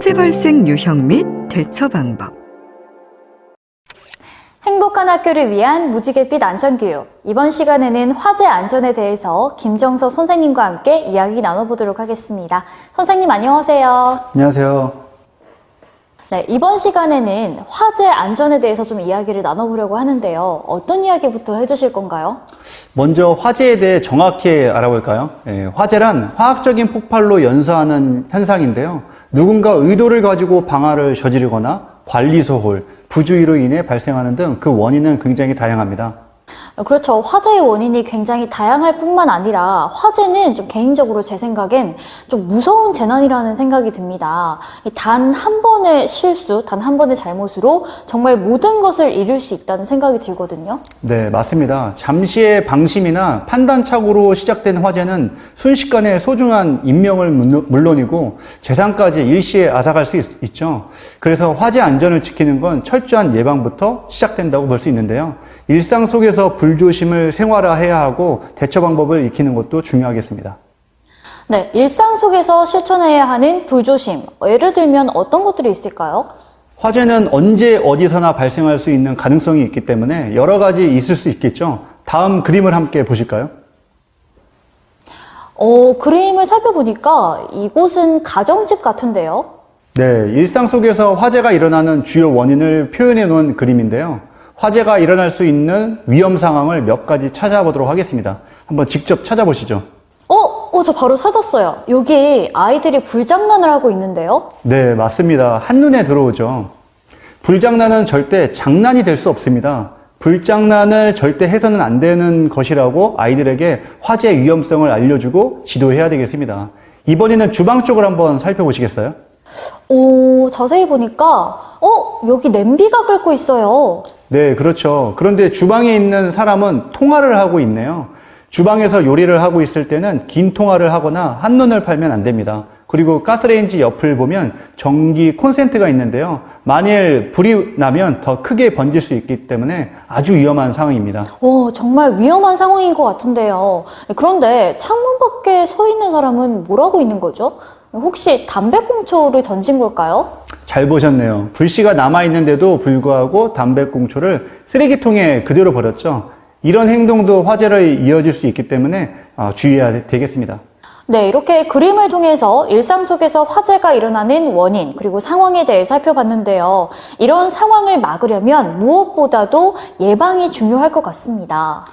화재 발생 유형 및 대처 방법. 행복한 학교를 위한 무지갯빛 안전교육. 이번 시간에는 화재 안전에 대해서 김정석 선생님과 함께 이야기 나눠보도록 하겠습니다. 선생님 안녕하세요. 안녕하세요. 네, 이번 시간에는 화재 안전에 대해서 좀 이야기를 나눠보려고 하는데요. 어떤 이야기부터 해주실 건가요? 먼저 화재에 대해 정확히 알아볼까요? 화재란 화학적인 폭발로 연사하는 현상인데요. 누군가 의도를 가지고 방화를 저지르거나 관리 소홀, 부주의로 인해 발생하는 등 그 원인은 굉장히 다양합니다. 그렇죠. 화재의 원인이 굉장히 다양할 뿐만 아니라 화재는 좀 개인적으로 제 생각엔 좀 무서운 재난이라는 생각이 듭니다. 단 한 번의 실수, 단 한 번의 잘못으로 정말 모든 것을 잃을 수 있다는 생각이 들거든요. 네, 맞습니다. 잠시의 방심이나 판단착오로 시작된 화재는 순식간에 소중한 인명을 물론이고 재산까지 일시에 앗아갈 수 있죠. 그래서 화재 안전을 지키는 건 철저한 예방부터 시작된다고 볼 수 있는데요. 일상 속에서 불조심을 생활화해야 하고 대처 방법을 익히는 것도 중요하겠습니다. 네, 일상 속에서 실천해야 하는 불조심. 예를 들면 어떤 것들이 있을까요? 화재는 언제 어디서나 발생할 수 있는 가능성이 있기 때문에 여러 가지 있을 수 있겠죠. 다음 그림을 함께 보실까요? 그림을 살펴보니까 이곳은 가정집 같은데요. 네, 일상 속에서 화재가 일어나는 주요 원인을 표현해 놓은 그림인데요. 화재가 일어날 수 있는 위험 상황을 몇 가지 찾아보도록 하겠습니다. 한번 직접 찾아보시죠. 저 바로 찾았어요. 여기 아이들이 불장난을 하고 있는데요. 네, 맞습니다. 한눈에 들어오죠. 불장난은 절대 장난이 될 수 없습니다. 불장난을 절대 해서는 안 되는 것이라고 아이들에게 화재 위험성을 알려주고 지도해야 되겠습니다. 이번에는 주방 쪽을 한번 살펴보시겠어요? 자세히 보니까 여기 냄비가 끓고 있어요. 네, 그렇죠. 그런데 주방에 있는 사람은 통화를 하고 있네요. 주방에서 요리를 하고 있을 때는 긴 통화를 하거나 한눈을 팔면 안 됩니다. 그리고 가스레인지 옆을 보면 전기 콘센트가 있는데요. 만일 불이 나면 더 크게 번질 수 있기 때문에 아주 위험한 상황입니다. 정말 위험한 상황인 것 같은데요. 그런데 창문 밖에 서 있는 사람은 뭘 하고 있는 거죠? 혹시 담배꽁초를 던진 걸까요? 잘 보셨네요. 불씨가 남아있는데도 불구하고 담배꽁초를 쓰레기통에 그대로 버렸죠. 이런 행동도 화재로 이어질 수 있기 때문에 주의해야 되겠습니다. 네, 이렇게 그림을 통해서 일상 속에서 화재가 일어나는 원인 그리고 상황에 대해 살펴봤는데요. 이런 상황을 막으려면 무엇보다도 예방이 중요할 것 같습니다.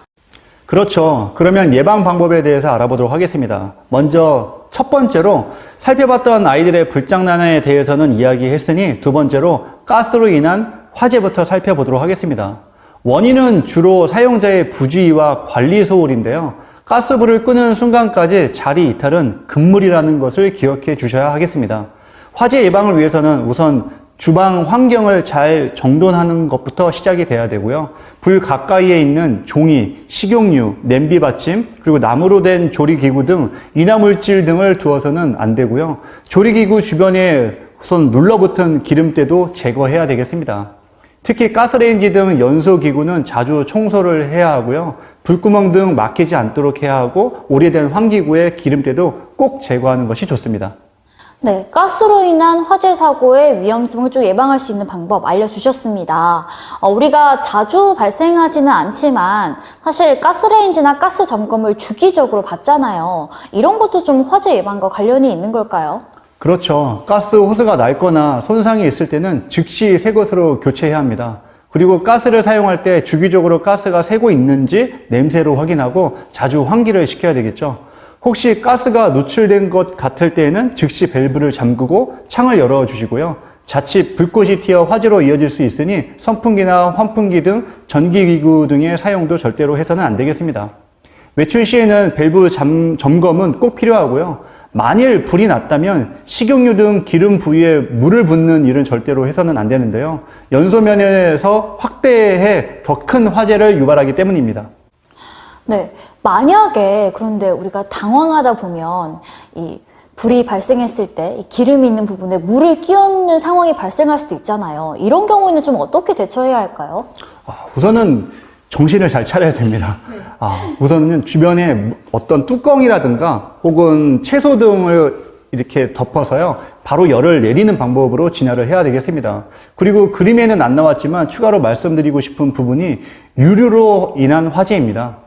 그렇죠. 그러면 예방 방법에 대해서 알아보도록 하겠습니다. 먼저 첫 번째로 살펴봤던 아이들의 불장난에 대해서는 이야기했으니 두 번째로 가스로 인한 화재부터 살펴보도록 하겠습니다. 원인은 주로 사용자의 부주의와 관리 소홀인데요. 가스불을 끄는 순간까지 자리 이탈은 금물이라는 것을 기억해 주셔야 하겠습니다. 화재 예방을 위해서는 우선 주방 환경을 잘 정돈하는 것부터 시작이 돼야 되고요. 불 가까이에 있는 종이, 식용유, 냄비 받침, 그리고 나무로 된 조리기구 등 인화물질 등을 두어서는 안 되고요. 조리기구 주변에 우선 눌러붙은 기름때도 제거해야 되겠습니다. 특히 가스레인지 등 연소기구는 자주 청소를 해야 하고요. 불구멍 등 막히지 않도록 해야 하고 오래된 환기구의 기름때도 꼭 제거하는 것이 좋습니다. 네, 가스로 인한 화재 사고의 위험성을 좀 예방할 수 있는 방법 알려주셨습니다. 우리가 자주 발생하지는 않지만 사실 가스레인지나 가스 점검을 주기적으로 받잖아요. 이런 것도 좀 화재 예방과 관련이 있는 걸까요? 그렇죠. 가스 호스가 낡거나 손상이 있을 때는 즉시 새 것으로 교체해야 합니다. 그리고 가스를 사용할 때 주기적으로 가스가 새고 있는지 냄새로 확인하고 자주 환기를 시켜야 되겠죠. 혹시 가스가 노출된 것 같을 때에는 즉시 밸브를 잠그고 창을 열어주시고요. 자칫 불꽃이 튀어 화재로 이어질 수 있으니 선풍기나 환풍기 등 전기기구 등의 사용도 절대로 해서는 안 되겠습니다. 외출 시에는 밸브 점검은 꼭 필요하고요. 만일 불이 났다면 식용유 등 기름 부위에 물을 붓는 일은 절대로 해서는 안 되는데요. 연소면에서 확대해 더 큰 화재를 유발하기 때문입니다. 네, 만약에 그런데 우리가 당황하다 보면 이 불이 발생했을 때 이 기름이 있는 부분에 물을 끼얹는 상황이 발생할 수도 있잖아요. 이런 경우에는 좀 어떻게 대처해야 할까요? 우선은 정신을 잘 차려야 됩니다. 우선은 주변에 어떤 뚜껑이라든가 혹은 채소 등을 이렇게 덮어서요. 바로 열을 내리는 방법으로 진화를 해야 되겠습니다. 그리고 그림에는 안 나왔지만 추가로 말씀드리고 싶은 부분이 유류로 인한 화재입니다.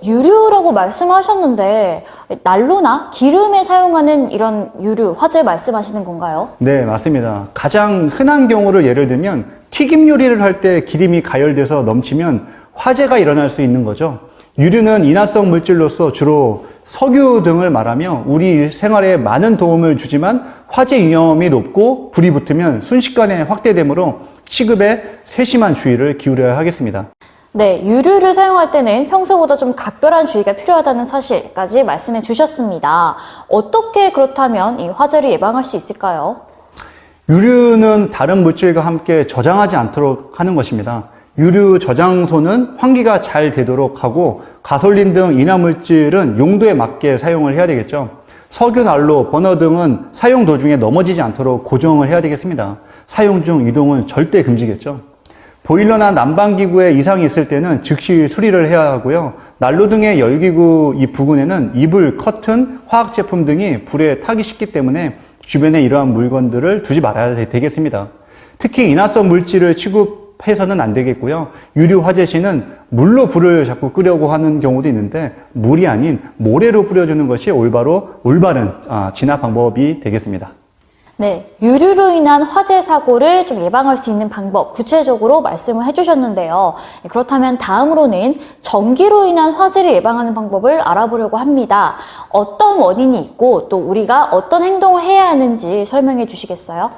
유류라고 말씀하셨는데 난로나 기름에 사용하는 이런 유류, 화재 말씀하시는 건가요? 네, 맞습니다. 가장 흔한 경우를 예를 들면 튀김 요리를 할 때 기름이 가열돼서 넘치면 화재가 일어날 수 있는 거죠. 유류는 인화성 물질로서 주로 석유 등을 말하며 우리 생활에 많은 도움을 주지만 화재 위험이 높고 불이 붙으면 순식간에 확대되므로 취급에 세심한 주의를 기울여야 하겠습니다. 네, 유류를 사용할 때는 평소보다 좀 각별한 주의가 필요하다는 사실까지 말씀해 주셨습니다. 어떻게 그렇다면 이 화재를 예방할 수 있을까요? 유류는 다른 물질과 함께 저장하지 않도록 하는 것입니다. 유류 저장소는 환기가 잘 되도록 하고 가솔린 등 인화물질은 용도에 맞게 사용을 해야 되겠죠. 석유, 난로, 버너 등은 사용 도중에 넘어지지 않도록 고정을 해야 되겠습니다. 사용 중 이동은 절대 금지겠죠. 보일러나 난방기구에 이상이 있을 때는 즉시 수리를 해야 하고요. 난로 등의 열기구 이 부근에는 이불, 커튼, 화학제품 등이 불에 타기 쉽기 때문에 주변에 이러한 물건들을 두지 말아야 되겠습니다. 특히 인화성 물질을 취급해서는 안 되겠고요. 유류 화재 시는 물로 불을 자꾸 끄려고 하는 경우도 있는데 물이 아닌 모래로 뿌려주는 것이 올바른 진화 방법이 되겠습니다. 네, 유류로 인한 화재 사고를 좀 예방할 수 있는 방법 구체적으로 말씀을 해주셨는데요. 그렇다면 다음으로는 전기로 인한 화재를 예방하는 방법을 알아보려고 합니다. 어떤 원인이 있고 또 우리가 어떤 행동을 해야 하는지 설명해 주시겠어요?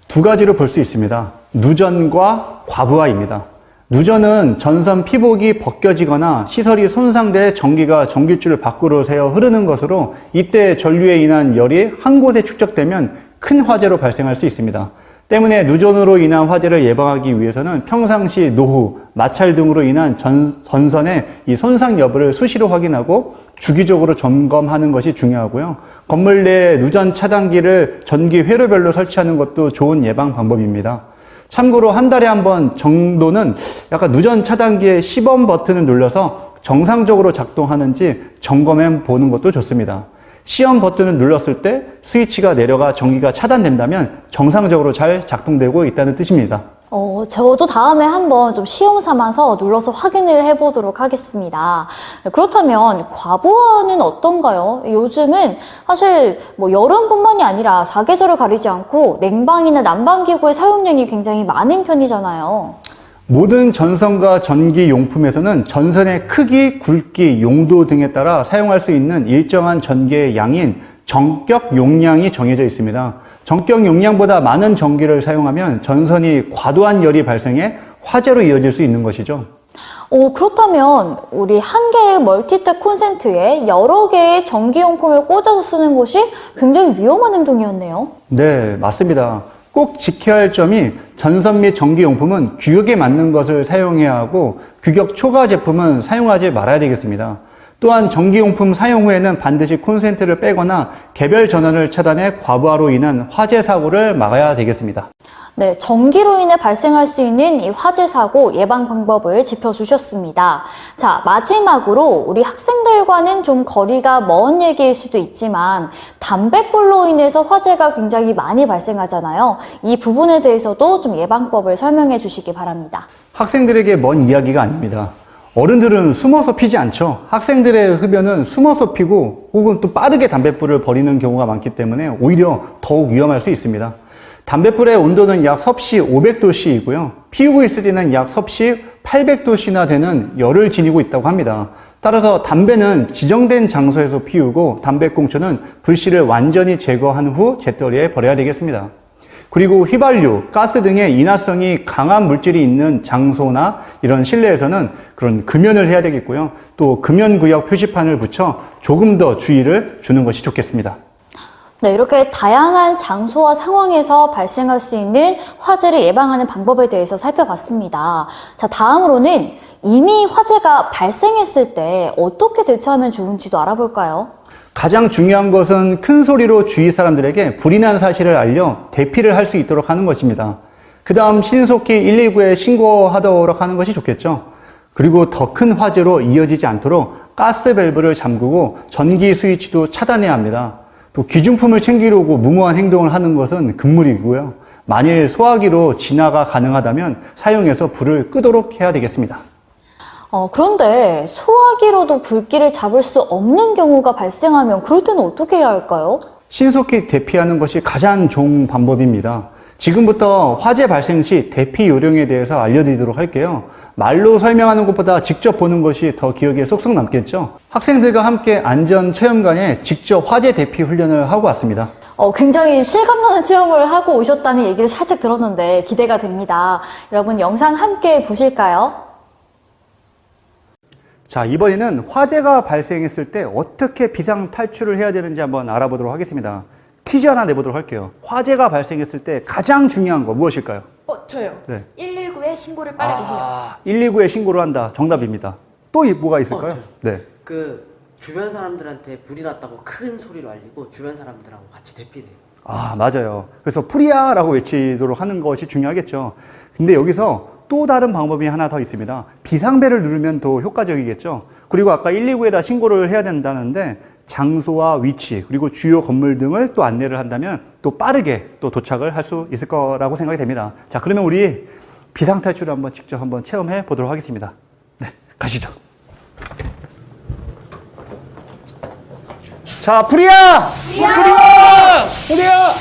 두 가지로 볼 수 있습니다. 누전과 과부하입니다. 누전은 전선 피복이 벗겨지거나 시설이 손상돼 전기가 전기줄 밖으로 새어 흐르는 것으로 이때 전류에 인한 열이 한 곳에 축적되면 큰 화재로 발생할 수 있습니다. 때문에 누전으로 인한 화재를 예방하기 위해서는 평상시 노후, 마찰 등으로 인한 전선의 이 손상 여부를 수시로 확인하고 주기적으로 점검하는 것이 중요하고요. 건물 내 누전 차단기를 전기 회로별로 설치하는 것도 좋은 예방 방법입니다. 참고로 한 달에 한 번 정도는 약간 누전 차단기의 시범 버튼을 눌러서 정상적으로 작동하는지 점검해 보는 것도 좋습니다. 시험 버튼을 눌렀을 때 스위치가 내려가 전기가 차단된다면 정상적으로 잘 작동되고 있다는 뜻입니다. 저도 다음에 한번 좀 시험 삼아서 눌러서 확인을 해보도록 하겠습니다. 그렇다면 과부하는 어떤가요? 요즘은 사실 여름뿐만이 아니라 사계절을 가리지 않고 냉방이나 난방기구의 사용량이 굉장히 많은 편이잖아요. 모든 전선과 전기용품에서는 전선의 크기, 굵기, 용도 등에 따라 사용할 수 있는 일정한 전기의 양인 전격 용량이 정해져 있습니다. 전격 용량보다 많은 전기를 사용하면 전선이 과도한 열이 발생해 화재로 이어질 수 있는 것이죠. 그렇다면 우리 한 개의 멀티탭 콘센트에 여러 개의 전기용품을 꽂아서 쓰는 것이 굉장히 위험한 행동이었네요. 네, 맞습니다. 꼭 지켜야 할 점이 전선 및 전기용품은 규격에 맞는 것을 사용해야 하고 규격 초과 제품은 사용하지 말아야 되겠습니다. 또한 전기용품 사용 후에는 반드시 콘센트를 빼거나 개별 전원을 차단해 과부하로 인한 화재 사고를 막아야 되겠습니다. 네, 전기로 인해 발생할 수 있는 이 화재 사고 예방 방법을 짚어주셨습니다. 자, 마지막으로 우리 학생들과는 좀 거리가 먼 얘기일 수도 있지만 담뱃불로 인해서 화재가 굉장히 많이 발생하잖아요. 이 부분에 대해서도 좀 예방법을 설명해 주시기 바랍니다. 학생들에게 먼 이야기가 아닙니다. 어른들은 숨어서 피지 않죠. 학생들의 흡연은 숨어서 피고 혹은 또 빠르게 담뱃불을 버리는 경우가 많기 때문에 오히려 더욱 위험할 수 있습니다. 담뱃불의 온도는 약 섭씨 500도씨이고요. 피우고 있을 때는 약 섭씨 800도씨나 되는 열을 지니고 있다고 합니다. 따라서 담배는 지정된 장소에서 피우고 담배꽁초는 불씨를 완전히 제거한 후 재떨이에 버려야 되겠습니다. 그리고 휘발유, 가스 등의 인화성이 강한 물질이 있는 장소나 이런 실내에서는 그런 금연을 해야 되겠고요. 또 금연구역 표시판을 붙여 조금 더 주의를 주는 것이 좋겠습니다. 네, 이렇게 다양한 장소와 상황에서 발생할 수 있는 화재를 예방하는 방법에 대해서 살펴봤습니다. 자, 다음으로는 이미 화재가 발생했을 때 어떻게 대처하면 좋은지도 알아볼까요? 가장 중요한 것은 큰 소리로 주위 사람들에게 불이 난 사실을 알려 대피를 할 수 있도록 하는 것입니다. 그 다음 신속히 119에 신고하도록 하는 것이 좋겠죠. 그리고 더 큰 화재로 이어지지 않도록 가스 밸브를 잠그고 전기 스위치도 차단해야 합니다. 또 귀중품을 챙기려고 무모한 행동을 하는 것은 금물이고요. 만일 소화기로 진화가 가능하다면 사용해서 불을 끄도록 해야 되겠습니다. 그런데 소화기로도 불길을 잡을 수 없는 경우가 발생하면 그럴 때는 어떻게 해야 할까요? 신속히 대피하는 것이 가장 좋은 방법입니다. 지금부터 화재 발생 시 대피 요령에 대해서 알려드리도록 할게요. 말로 설명하는 것보다 직접 보는 것이 더 기억에 쏙쏙 남겠죠? 학생들과 함께 안전체험관에 직접 화재 대피 훈련을 하고 왔습니다. 굉장히 실감나는 체험을 하고 오셨다는 얘기를 살짝 들었는데 기대가 됩니다. 여러분 영상 함께 보실까요? 자, 이번에는 화재가 발생했을 때 어떻게 비상 탈출을 해야 되는지 한번 알아보도록 하겠습니다. 퀴즈 하나 내보도록 할게요. 화재가 발생했을 때 가장 중요한 거 무엇일까요? 저요. 네. 119에 신고를 빠르게 해요. 119에 신고를 한다. 정답입니다. 또 뭐가 있을까요? 네. 주변 사람들한테 불이 났다고 큰 소리로 알리고 주변 사람들하고 같이 대피를 해요. 맞아요. 그래서 풀이야라고 외치도록 하는 것이 중요하겠죠. 근데 여기서 또 다른 방법이 하나 더 있습니다. 비상벨을 누르면 더 효과적이겠죠. 그리고 아까 119에다 신고를 해야 된다는데 장소와 위치 그리고 주요 건물 등을 또 안내를 한다면 또 빠르게 또 도착을 할 수 있을 거라고 생각이 됩니다. 자, 그러면 우리 비상탈출을 직접 한번 체험해 보도록 하겠습니다. 네, 가시죠. 자, 불이야! 불이야!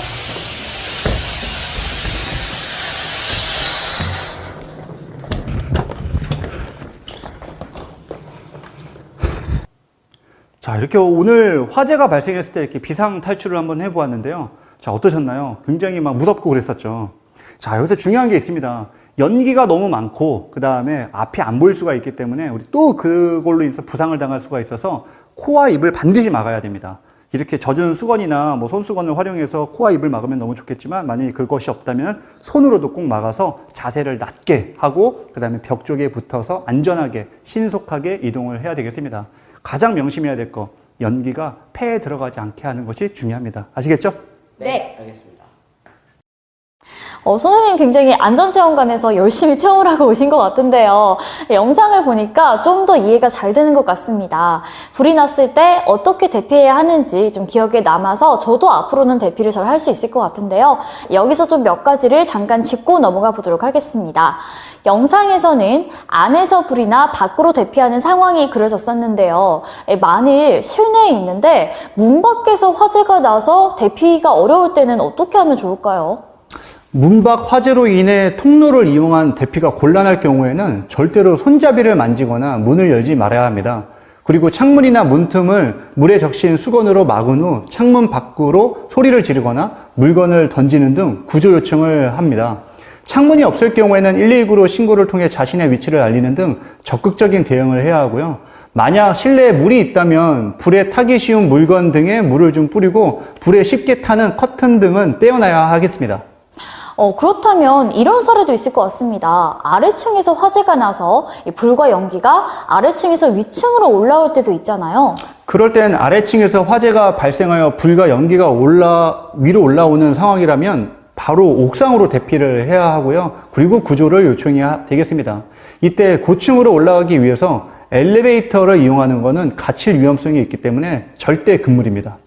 자, 이렇게 오늘 화재가 발생했을 때 이렇게 비상 탈출을 한번 해보았는데요. 자, 어떠셨나요? 굉장히 무섭고 그랬었죠. 자, 여기서 중요한 게 있습니다. 연기가 너무 많고, 그 다음에 앞이 안 보일 수가 있기 때문에 우리 또 그걸로 인해서 부상을 당할 수가 있어서 코와 입을 반드시 막아야 됩니다. 이렇게 젖은 수건이나 손수건을 활용해서 코와 입을 막으면 너무 좋겠지만 만약에 그것이 없다면 손으로도 꼭 막아서 자세를 낮게 하고 그 다음에 벽 쪽에 붙어서 안전하게 신속하게 이동을 해야 되겠습니다. 가장 명심해야 될 거, 연기가 폐에 들어가지 않게 하는 것이 중요합니다. 아시겠죠? 네, 알겠습니다. 선생님 굉장히 안전체험관에서 열심히 체험을 하고 오신 것 같은데요. 영상을 보니까 좀 더 이해가 잘 되는 것 같습니다. 불이 났을 때 어떻게 대피해야 하는지 좀 기억에 남아서 저도 앞으로는 대피를 잘 할 수 있을 것 같은데요. 여기서 좀 몇 가지를 잠깐 짚고 넘어가 보도록 하겠습니다. 영상에서는 안에서 불이 나 밖으로 대피하는 상황이 그려졌었는데요. 만일 실내에 있는데 문 밖에서 화재가 나서 대피가 어려울 때는 어떻게 하면 좋을까요? 문 밖 화재로 인해 통로를 이용한 대피가 곤란할 경우에는 절대로 손잡이를 만지거나 문을 열지 말아야 합니다. 그리고 창문이나 문틈을 물에 적신 수건으로 막은 후 창문 밖으로 소리를 지르거나 물건을 던지는 등 구조 요청을 합니다. 창문이 없을 경우에는 119로 신고를 통해 자신의 위치를 알리는 등 적극적인 대응을 해야 하고요. 만약 실내에 물이 있다면 불에 타기 쉬운 물건 등에 물을 좀 뿌리고 불에 쉽게 타는 커튼 등은 떼어놔야 하겠습니다. 그렇다면 이런 사례도 있을 것 같습니다. 아래층에서 화재가 나서 이 불과 연기가 아래층에서 위층으로 올라올 때도 있잖아요. 그럴 땐 아래층에서 화재가 발생하여 불과 연기가 위로 올라오는 상황이라면 바로 옥상으로 대피를 해야 하고요. 그리고 구조를 요청해야 되겠습니다. 이때 고층으로 올라가기 위해서 엘리베이터를 이용하는 것은 갇힐 위험성이 있기 때문에 절대 금물입니다.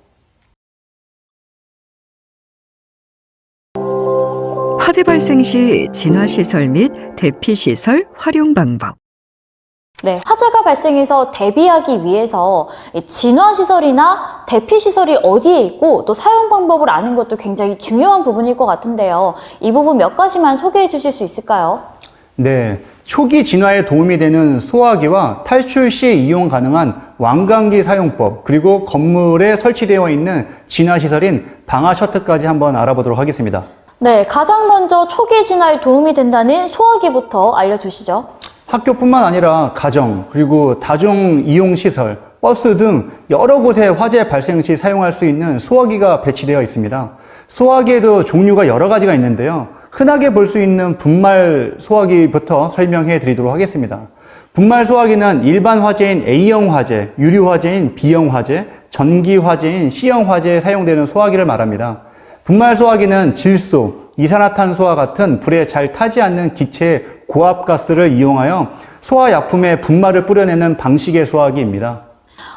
화재 발생 시 진화시설 및 대피시설 활용 방법. 네, 화재가 발생해서 대비하기 위해서 진화시설이나 대피시설이 어디에 있고 또 사용 방법을 아는 것도 굉장히 중요한 부분일 것 같은데요. 이 부분 몇 가지만 소개해 주실 수 있을까요? 네, 초기 진화에 도움이 되는 소화기와 탈출 시 이용 가능한 왕관기 사용법, 그리고 건물에 설치되어 있는 진화시설인 방화 셔틀까지 한번 알아보도록 하겠습니다. 네, 가장 먼저 초기 진화에 도움이 된다는 소화기부터 알려주시죠. 학교뿐만 아니라 가정, 그리고 다중 이용시설, 버스 등 여러 곳에 화재 발생 시 사용할 수 있는 소화기가 배치되어 있습니다. 소화기에도 종류가 여러 가지가 있는데요. 흔하게 볼 수 있는 분말 소화기부터 설명해 드리도록 하겠습니다. 분말 소화기는 일반 화재인 A형 화재, 유류 화재인 B형 화재, 전기 화재인 C형 화재에 사용되는 소화기를 말합니다. 분말 소화기는 질소, 이산화탄소와 같은 불에 잘 타지 않는 기체의 고압가스를 이용하여 소화약품에 분말을 뿌려내는 방식의 소화기입니다.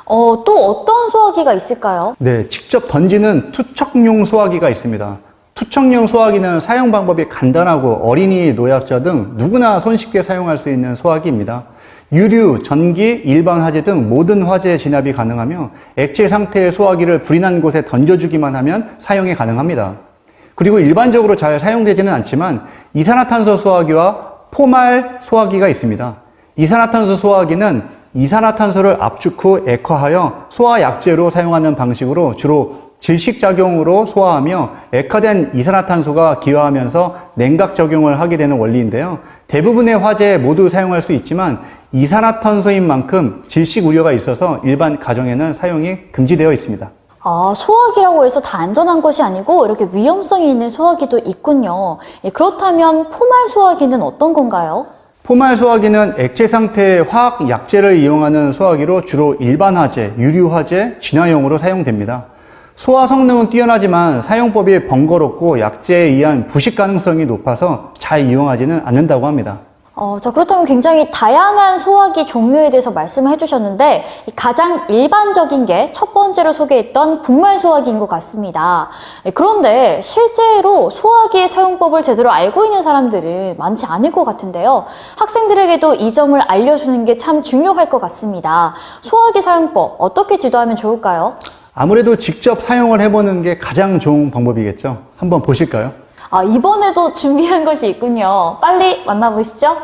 또 어떤 소화기가 있을까요? 네, 직접 던지는 투척용 소화기가 있습니다. 투척용 소화기는 사용 방법이 간단하고 어린이, 노약자 등 누구나 손쉽게 사용할 수 있는 소화기입니다. 유류, 전기, 일반 화재 등 모든 화재에 진압이 가능하며 액체 상태의 소화기를 불이 난 곳에 던져주기만 하면 사용이 가능합니다. 그리고 일반적으로 잘 사용되지는 않지만 이산화탄소 소화기와 포말 소화기가 있습니다. 이산화탄소 소화기는 이산화탄소를 압축 후 액화하여 소화약제로 사용하는 방식으로 주로 질식작용으로 소화하며 액화된 이산화탄소가 기화하면서 냉각작용을 하게 되는 원리인데요. 대부분의 화재에 모두 사용할 수 있지만 이산화탄소인 만큼 질식 우려가 있어서 일반 가정에는 사용이 금지되어 있습니다. 소화기라고 해서 다 안전한 것이 아니고 이렇게 위험성이 있는 소화기도 있군요. 그렇다면 포말 소화기는 어떤 건가요? 포말 소화기는 액체 상태의 화학 약제를 이용하는 소화기로 주로 일반 화재, 유류 화재, 진화용으로 사용됩니다. 소화 성능은 뛰어나지만 사용법이 번거롭고 약제에 의한 부식 가능성이 높아서 잘 이용하지는 않는다고 합니다. 그렇다면 굉장히 다양한 소화기 종류에 대해서 말씀을 해주셨는데 가장 일반적인 게 첫 번째로 소개했던 분말 소화기인 것 같습니다. 그런데 실제로 소화기의 사용법을 제대로 알고 있는 사람들은 많지 않을 것 같은데요. 학생들에게도 이 점을 알려주는 게 참 중요할 것 같습니다. 소화기 사용법 어떻게 지도하면 좋을까요? 아무래도 직접 사용을 해보는 게 가장 좋은 방법이겠죠. 한번 보실까요? 이번에도 준비한 것이 있군요. 빨리 만나보시죠.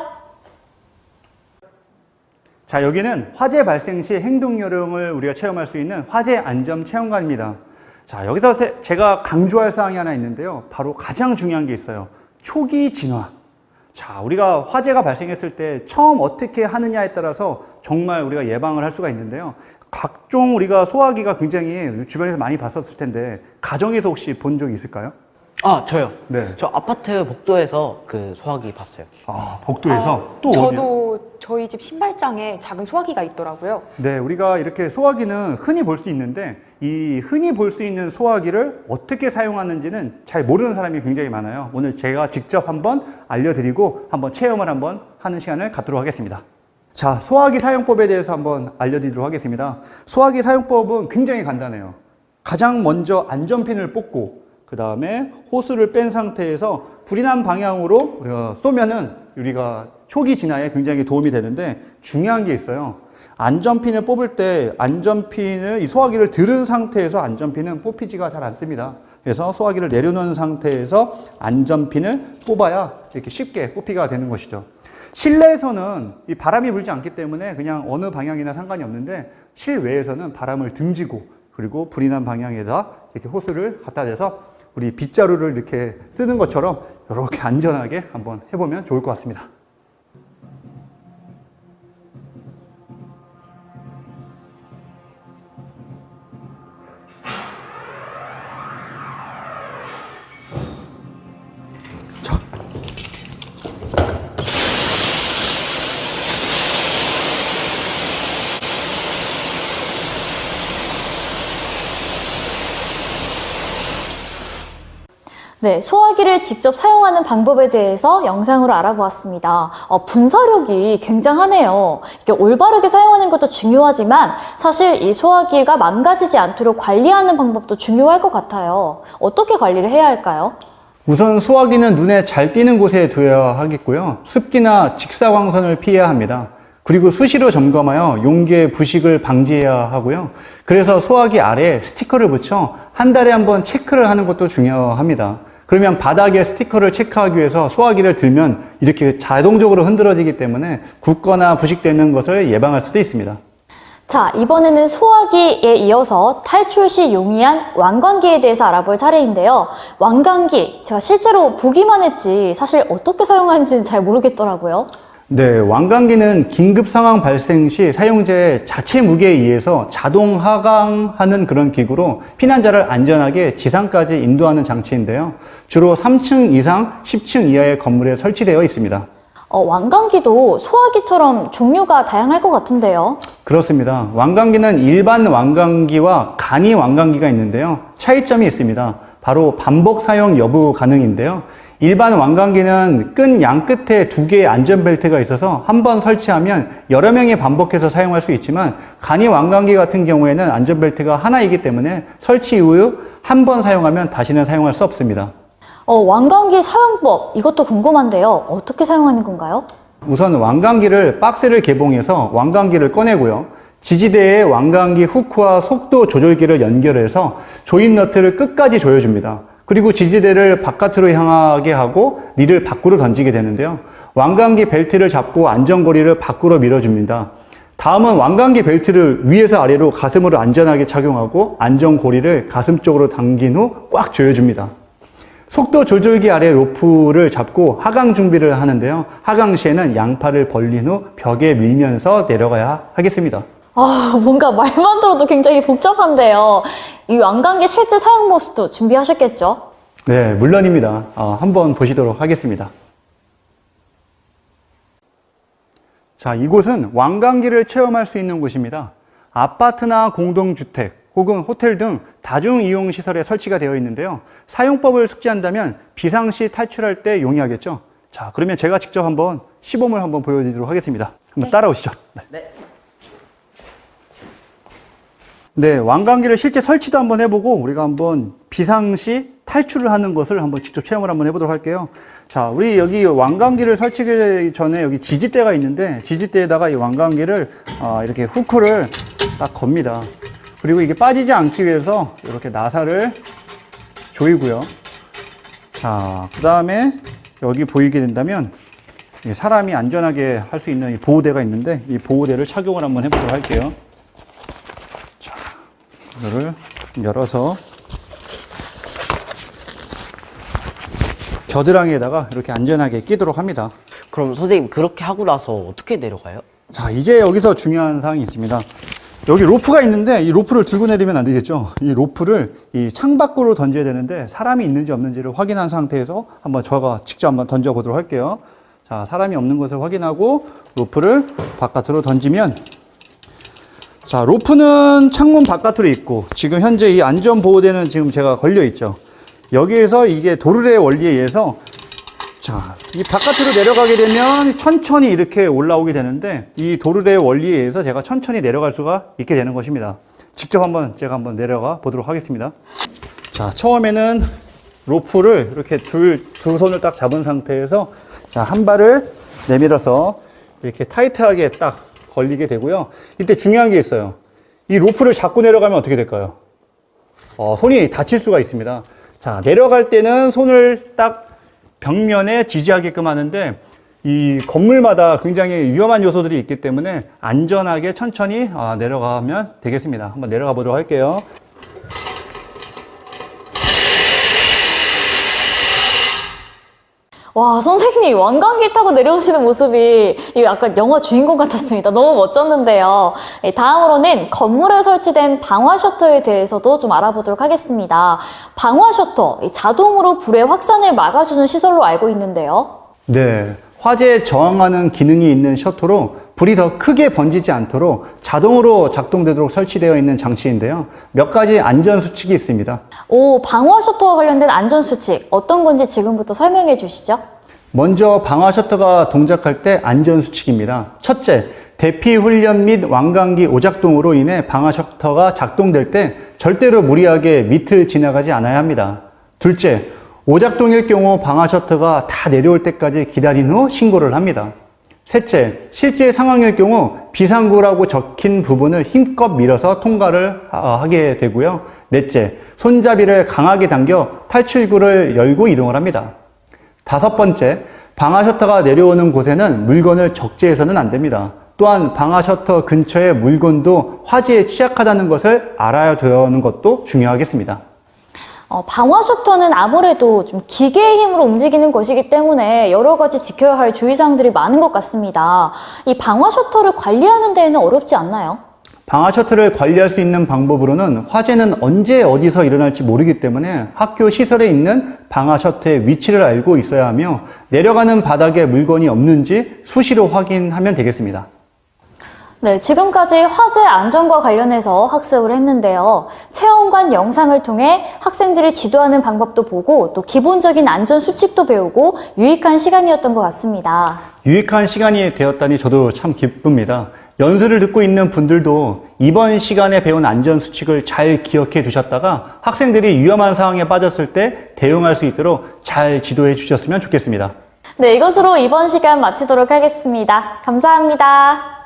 자, 여기는 화재 발생 시 행동 요령을 우리가 체험할 수 있는 화재 안전 체험관입니다. 자, 여기서 제가 강조할 사항이 하나 있는데요. 바로 가장 중요한 게 있어요. 초기 진화. 자, 우리가 화재가 발생했을 때 처음 어떻게 하느냐에 따라서 정말 우리가 예방을 할 수가 있는데요. 각종 우리가 소화기가 굉장히 주변에서 많이 봤었을 텐데 가정에서 혹시 본 적이 있을까요? 저요. 네. 저 아파트 복도에서 그 소화기 봤어요. 복도에서 또 어디요? 저도 저희 집 신발장에 작은 소화기가 있더라고요. 네, 우리가 이렇게 소화기는 흔히 볼 수 있는데 이 흔히 볼 수 있는 소화기를 어떻게 사용하는지는 잘 모르는 사람이 굉장히 많아요. 오늘 제가 직접 한번 알려드리고 한번 체험을 한번 하는 시간을 갖도록 하겠습니다. 자, 소화기 사용법에 대해서 한번 알려드리도록 하겠습니다. 소화기 사용법은 굉장히 간단해요. 가장 먼저 안전핀을 뽑고 그 다음에 호스를 뺀 상태에서 불이 난 방향으로 쏘면은 우리가 초기 진화에 굉장히 도움이 되는데 중요한 게 있어요. 안전핀을 뽑을 때 안전핀을 이 소화기를 들은 상태에서 안전핀은 뽑히지가 잘 않습니다. 그래서 소화기를 내려놓은 상태에서 안전핀을 뽑아야 이렇게 쉽게 뽑히가 되는 것이죠. 실내에서는 이 바람이 불지 않기 때문에 그냥 어느 방향이나 상관이 없는데 실외에서는 바람을 등지고 그리고 불이 난 방향에다 이렇게 호스를 갖다 대서 우리 빗자루를 이렇게 쓰는 것처럼 이렇게 안전하게 한번 해보면 좋을 것 같습니다. 자. 네, 소화기를 직접 사용하는 방법에 대해서 영상으로 알아보았습니다. 분사력이 굉장하네요. 이게 올바르게 사용하는 것도 중요하지만 사실 이 소화기가 망가지지 않도록 관리하는 방법도 중요할 것 같아요. 어떻게 관리를 해야 할까요? 우선 소화기는 눈에 잘 띄는 곳에 두어야 하겠고요. 습기나 직사광선을 피해야 합니다. 그리고 수시로 점검하여 용기의 부식을 방지해야 하고요. 그래서 소화기 아래에 스티커를 붙여 한 달에 한 번 체크를 하는 것도 중요합니다. 그러면 바닥에 스티커를 체크하기 위해서 소화기를 들면 이렇게 자동적으로 흔들어지기 때문에 굳거나 부식되는 것을 예방할 수도 있습니다. 자, 이번에는 소화기에 이어서 탈출 시 용이한 왕관기에 대해서 알아볼 차례인데요. 왕관기, 제가 실제로 보기만 했지 사실 어떻게 사용하는지는 잘 모르겠더라고요. 네, 왕관기는 긴급 상황 발생 시 사용자의 자체 무게에 의해서 자동 하강하는 그런 기구로 피난자를 안전하게 지상까지 인도하는 장치인데요. 주로 3층 이상 10층 이하의 건물에 설치되어 있습니다. 왕관기도 소화기처럼 종류가 다양할 것 같은데요. 그렇습니다. 왕관기는 일반 왕관기와 간이 왕관기가 있는데요. 차이점이 있습니다. 바로 반복 사용 여부 가능인데요. 일반 왕관기는 끈 양끝에 2개의 안전벨트가 있어서 한 번 설치하면 여러 명이 반복해서 사용할 수 있지만 간이 왕관기 같은 경우에는 안전벨트가 하나이기 때문에 설치 이후 한 번 사용하면 다시는 사용할 수 없습니다. 왕관기 사용법, 이것도 궁금한데요. 어떻게 사용하는 건가요? 우선 왕관기를 박스를 개봉해서 왕관기를 꺼내고요. 지지대에 왕관기 후크와 속도 조절기를 연결해서 조인 너트를 끝까지 조여줍니다. 그리고 지지대를 바깥으로 향하게 하고 릴을 밖으로 던지게 되는데요. 왕관기 벨트를 잡고 안전고리를 밖으로 밀어줍니다. 다음은 왕관기 벨트를 위에서 아래로 가슴으로 안전하게 착용하고 안전고리를 가슴 쪽으로 당긴 후 꽉 조여줍니다. 속도 조절기 아래 로프를 잡고 하강 준비를 하는데요. 하강 시에는 양팔을 벌린 후 벽에 밀면서 내려가야 하겠습니다. 뭔가 말만 들어도 굉장히 복잡한데요. 이 왕관기 실제 사용 모습도 준비하셨겠죠? 네, 물론입니다. 한번 보시도록 하겠습니다. 자, 이곳은 왕관기를 체험할 수 있는 곳입니다. 아파트나 공동주택 혹은 호텔 등 다중이용시설에 설치가 되어 있는데요. 사용법을 숙지한다면 비상시 탈출할 때 용이하겠죠? 자, 그러면 제가 직접 한번 시범을 한번 보여드리도록 하겠습니다. 한번 따라오시죠. 네. 네, 왕관기를 실제 설치도 한번 해보고 우리가 한번 비상시 탈출을 하는 것을 한번 직접 체험을 한번 해보도록 할게요. 자, 우리 여기 왕관기를 설치하기 전에 여기 지지대가 있는데 지지대에다가 이 왕관기를 이렇게 후크를 딱 겁니다. 그리고 이게 빠지지 않기 위해서 이렇게 나사를 조이고요. 자, 그 다음에 여기 보이게 된다면 사람이 안전하게 할 수 있는 이 보호대가 있는데 이 보호대를 착용을 한번 해보도록 할게요. 이거를 열어서 겨드랑이에다가 이렇게 안전하게 끼도록 합니다. 그럼 선생님 그렇게 하고 나서 어떻게 내려가요? 자, 이제 여기서 중요한 사항이 있습니다. 여기 로프가 있는데 이 로프를 들고 내리면 안 되겠죠. 이 로프를 이 창밖으로 던져야 되는데 사람이 있는지 없는지를 확인한 상태에서 한번 제가 직접 한번 던져 보도록 할게요. 자, 사람이 없는 것을 확인하고 로프를 바깥으로 던지면, 자, 로프는 창문 바깥으로 있고 지금 현재 이 안전보호대는 지금 제가 걸려 있죠. 여기에서 이게 도르래의 원리에 의해서, 자, 이 바깥으로 내려가게 되면 천천히 이렇게 올라오게 되는데 이 도르래의 원리에 의해서 제가 천천히 내려갈 수가 있게 되는 것입니다. 직접 제가 한번 내려가 보도록 하겠습니다. 자, 처음에는 로프를 이렇게 두 손을 딱 잡은 상태에서, 자, 한 발을 내밀어서 이렇게 타이트하게 딱 걸리게 되고요. 이때 중요한 게 있어요. 이 로프를 잡고 내려가면 어떻게 될까요? 손이 다칠 수가 있습니다. 자, 내려갈 때는 손을 딱 벽면에 지지하게끔 하는데 이 건물마다 굉장히 위험한 요소들이 있기 때문에 안전하게 천천히 내려가면 되겠습니다. 한번 내려가 보도록 할게요. 와, 선생님, 왕관기 타고 내려오시는 모습이 약간 영화 주인공 같았습니다. 너무 멋졌는데요. 다음으로는 건물에 설치된 방화 셔터에 대해서도 좀 알아보도록 하겠습니다. 방화 셔터, 자동으로 불의 확산을 막아주는 시설로 알고 있는데요. 네, 화재에 저항하는 기능이 있는 셔터로 불이 더 크게 번지지 않도록 자동으로 작동되도록 설치되어 있는 장치인데요. 몇 가지 안전수칙이 있습니다. 방화 셔터와 관련된 안전수칙, 어떤 건지 지금부터 설명해 주시죠. 먼저 방화 셔터가 동작할 때 안전수칙입니다. 첫째, 대피 훈련 및 왕관기 오작동으로 인해 방화 셔터가 작동될 때 절대로 무리하게 밑을 지나가지 않아야 합니다. 둘째, 오작동일 경우 방화 셔터가 다 내려올 때까지 기다린 후 신고를 합니다. 셋째, 실제 상황일 경우 비상구라고 적힌 부분을 힘껏 밀어서 통과를 하게 되고요. 넷째, 손잡이를 강하게 당겨 탈출구를 열고 이동을 합니다. 다섯 번째, 방화 셔터가 내려오는 곳에는 물건을 적재해서는 안 됩니다. 또한 방화 셔터 근처의 물건도 화재에 취약하다는 것을 알아둬야 하는 것도 중요하겠습니다. 방화 셔터는 아무래도 좀 기계의 힘으로 움직이는 것이기 때문에 여러 가지 지켜야 할 주의사항들이 많은 것 같습니다. 이 방화 셔터를 관리하는 데에는 어렵지 않나요? 방화 셔터를 관리할 수 있는 방법으로는 화재는 언제 어디서 일어날지 모르기 때문에 학교 시설에 있는 방화 셔터의 위치를 알고 있어야 하며 내려가는 바닥에 물건이 없는지 수시로 확인하면 되겠습니다. 네, 지금까지 화재 안전과 관련해서 학습을 했는데요. 체험관 영상을 통해 학생들이 지도하는 방법도 보고 또 기본적인 안전 수칙도 배우고 유익한 시간이었던 것 같습니다. 유익한 시간이 되었다니 저도 참 기쁩니다. 연수를 듣고 있는 분들도 이번 시간에 배운 안전 수칙을 잘 기억해 두셨다가 학생들이 위험한 상황에 빠졌을 때 대응할 수 있도록 잘 지도해 주셨으면 좋겠습니다. 네, 이것으로 이번 시간 마치도록 하겠습니다. 감사합니다.